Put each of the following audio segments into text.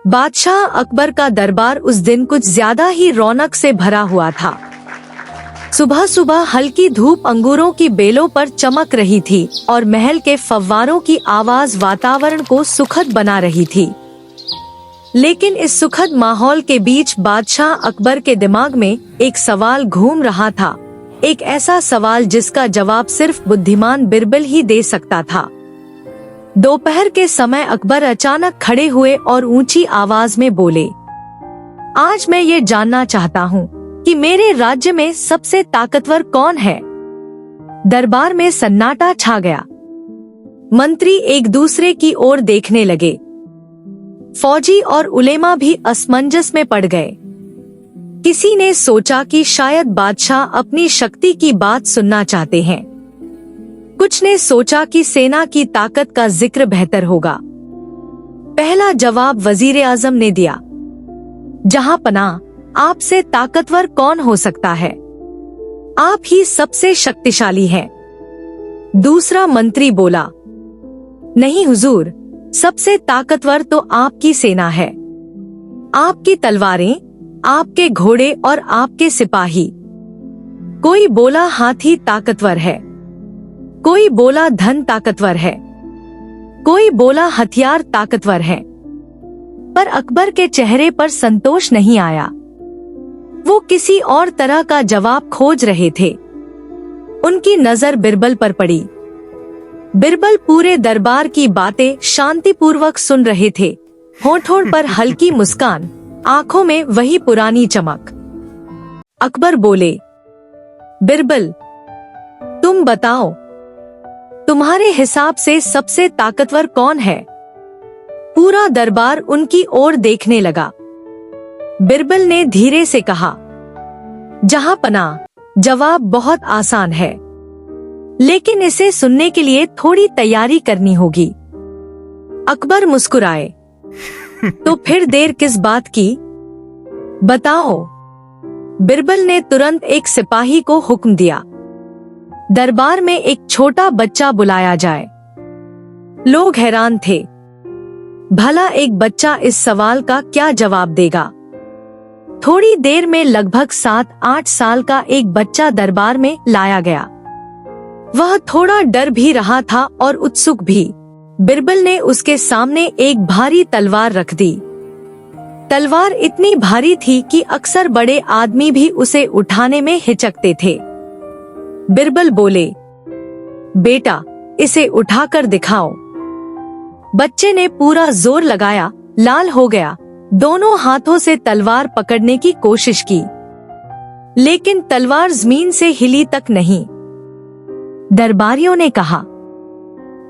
बादशाह अकबर का दरबार उस दिन कुछ ज्यादा ही रौनक से भरा हुआ था। सुबह सुबह हल्की धूप अंगूरों की बेलों पर चमक रही थी और महल के फव्वारों की आवाज वातावरण को सुखद बना रही थी। लेकिन इस सुखद माहौल के बीच बादशाह अकबर के दिमाग में एक सवाल घूम रहा था, एक ऐसा सवाल जिसका जवाब सिर्फ बुद्धिमान बिरबल ही दे सकता था। दोपहर के समय अकबर अचानक खड़े हुए और ऊंची आवाज में बोले, आज मैं ये जानना चाहता हूँ कि मेरे राज्य में सबसे ताकतवर कौन है। दरबार में सन्नाटा छा गया। मंत्री एक दूसरे की ओर देखने लगे। फौजी और उलेमा भी असमंजस में पड़ गए। किसी ने सोचा कि शायद बादशाह अपनी शक्ति की बात सुनना चाहते हैं। कुछ ने सोचा कि सेना की ताकत का जिक्र बेहतर होगा। पहला जवाब वजीर आजम ने दिया, जहां पनाह, आपसे ताकतवर कौन हो सकता है? आप ही सबसे शक्तिशाली हैं। दूसरा मंत्री बोला, नहीं हुजूर, सबसे ताकतवर तो आपकी सेना है। आपकी तलवारें, आपके घोड़े और आपके सिपाही। कोई बोला हाथी ताकतवर है, कोई बोला धन ताकतवर है, कोई बोला हथियार ताकतवर है। पर अकबर के चेहरे पर संतोष नहीं आया। वो किसी और तरह का जवाब खोज रहे थे। उनकी नजर बिरबल पर पड़ी। बिरबल पूरे दरबार की बातें शांतिपूर्वक सुन रहे थे। होठों पर हल्की मुस्कान, आंखों में वही पुरानी चमक। अकबर बोले, बिरबल, तुम बताओ, तुम्हारे हिसाब से सबसे ताकतवर कौन है? पूरा दरबार उनकी ओर देखने लगा। बिरबल ने धीरे से कहा, जहां पनाह, जवाब बहुत आसान है, लेकिन इसे सुनने के लिए थोड़ी तैयारी करनी होगी। अकबर मुस्कुराए, तो फिर देर किस बात की? बताओ। बिरबल ने तुरंत एक सिपाही को हुक्म दिया, दरबार में एक छोटा बच्चा बुलाया जाए। लोग हैरान थे। भला एक बच्चा इस सवाल का क्या जवाब देगा? थोड़ी देर में लगभग 7-8 साल का एक बच्चा दरबार में लाया गया। वह थोड़ा डर भी रहा था और उत्सुक भी। बिरबल ने उसके सामने एक भारी तलवार रख दी। तलवार इतनी भारी थी कि अक्सर बड़े आदमी भी उसे उठाने में हिचकते थे। बिरबल बोले, बेटा, इसे उठाकर दिखाओ। बच्चे ने पूरा जोर लगाया, लाल हो गया, दोनों हाथों से तलवार पकड़ने की कोशिश की, लेकिन तलवार जमीन से हिली तक नहीं। दरबारियों ने कहा,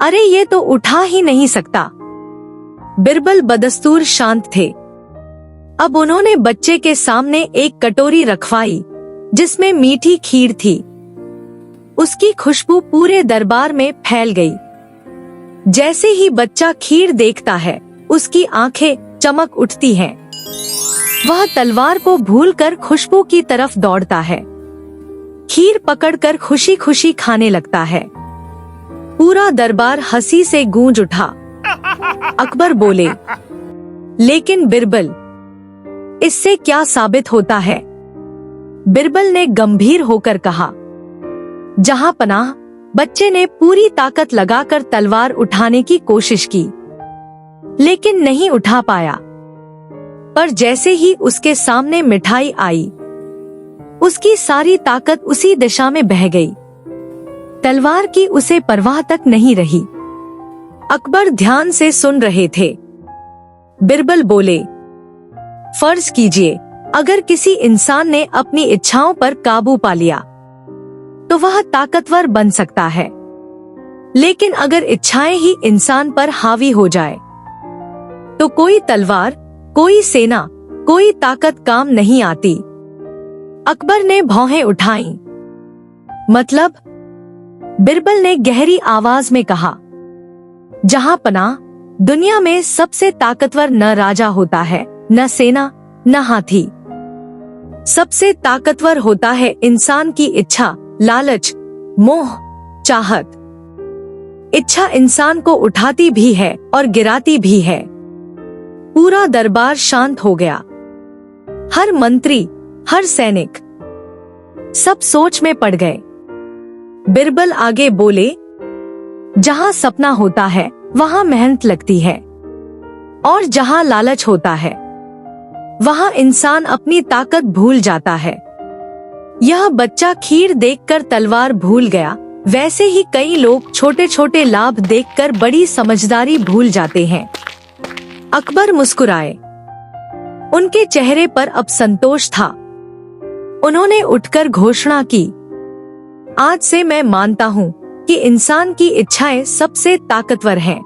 अरे ये तो उठा ही नहीं सकता। बिरबल बदस्तूर शांत थे। अब उन्होंने बच्चे के सामने एक कटोरी रखवाई जिसमें मीठी खीर थी। उसकी खुशबू पूरे दरबार में फैल गई। जैसे ही बच्चा खीर देखता है, उसकी आंखें चमक उठती हैं। वह तलवार को भूलकर खुशबू की तरफ दौड़ता है। खीर पकड़कर खुशी खुशी खाने लगता है। पूरा दरबार हंसी से गूंज उठा। अकबर बोले, लेकिन बिरबल, इससे क्या साबित होता है? बिरबल ने गंभीर होकर कहा, जहां पनाह, बच्चे ने पूरी ताकत लगाकर तलवार उठाने की कोशिश की, लेकिन नहीं उठा पाया। पर जैसे ही उसके सामने मिठाई आई, उसकी सारी ताकत उसी दिशा में बह गई। तलवार की उसे परवाह तक नहीं रही। अकबर ध्यान से सुन रहे थे। बिरबल बोले, फर्ज कीजिए, अगर किसी इंसान ने अपनी इच्छाओं पर काबू पा लिया तो वह ताकतवर बन सकता है, लेकिन अगर इच्छाएं ही इंसान पर हावी हो जाए तो कोई तलवार, कोई सेना, कोई ताकत काम नहीं आती। अकबर ने भौहें उठाईं। मतलब? बिरबल ने गहरी आवाज में कहा, जहां पनाह, दुनिया में सबसे ताकतवर न राजा होता है, न सेना, न हाथी। सबसे ताकतवर होता है इंसान की इच्छा, लालच, मोह, चाहत। इच्छा इंसान को उठाती भी है और गिराती भी है। पूरा दरबार शांत हो गया। हर मंत्री, हर सैनिक, सब सोच में पड़ गए। बिरबल आगे बोले, जहां सपना होता है वहां मेहनत लगती है, और जहां लालच होता है वहां इंसान अपनी ताकत भूल जाता है। यह बच्चा खीर देखकर तलवार भूल गया, वैसे ही कई लोग छोटे छोटे लाभ देखकर बड़ी समझदारी भूल जाते हैं। अकबर मुस्कुराए। उनके चेहरे पर अब संतोष था। उन्होंने उठकर घोषणा की, आज से मैं मानता हूँ कि इंसान की इच्छाएं सबसे ताकतवर हैं,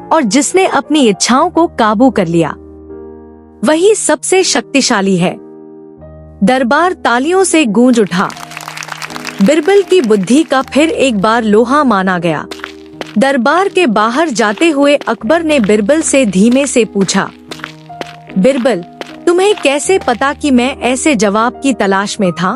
और जिसने अपनी इच्छाओं को काबू कर लिया वही सबसे शक्तिशाली है। दरबार तालियों से गूंज उठा। बिरबल की बुद्धि का फिर एक बार लोहा माना गया। दरबार के बाहर जाते हुए अकबर ने बिरबल से धीमे से पूछा, बिरबल, तुम्हें कैसे पता कि मैं ऐसे जवाब की तलाश में था?